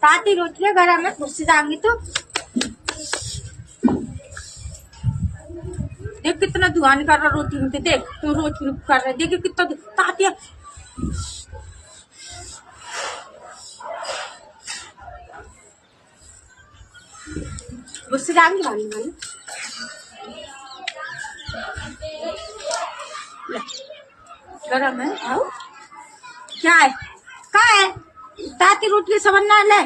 ताती रोटी घर में घुस जाएंगी तो देख कितना धुआं निकल रहा रोटी में। देख तो रोटी कर रहा है, देखिए कितना ताती घुस जाएंगी वाली वाली। गरम है आओ क्या है कहा है ताती रोटी समझना ले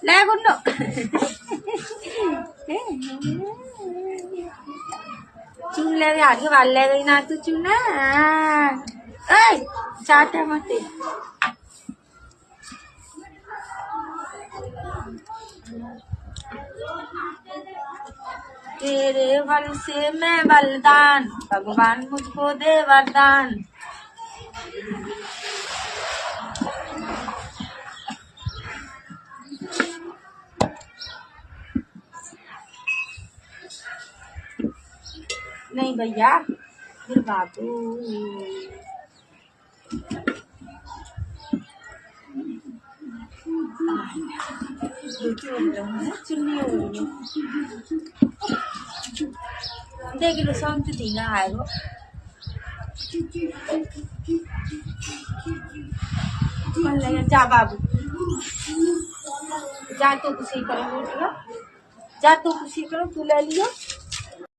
ले गुन्नो चुन ले आगे वाल ले गई ना तू चुना चाटा मत तेरे बल से मैं बलिदान भगवान मुझको दे वरदान। नहीं भैया फिर बाबू चुन्नी हो रही है देख लो सब तो धीना आएगा जा बाबू जा तो खुशी करो रोटियां जा तो खुशी करो तू ले लियो।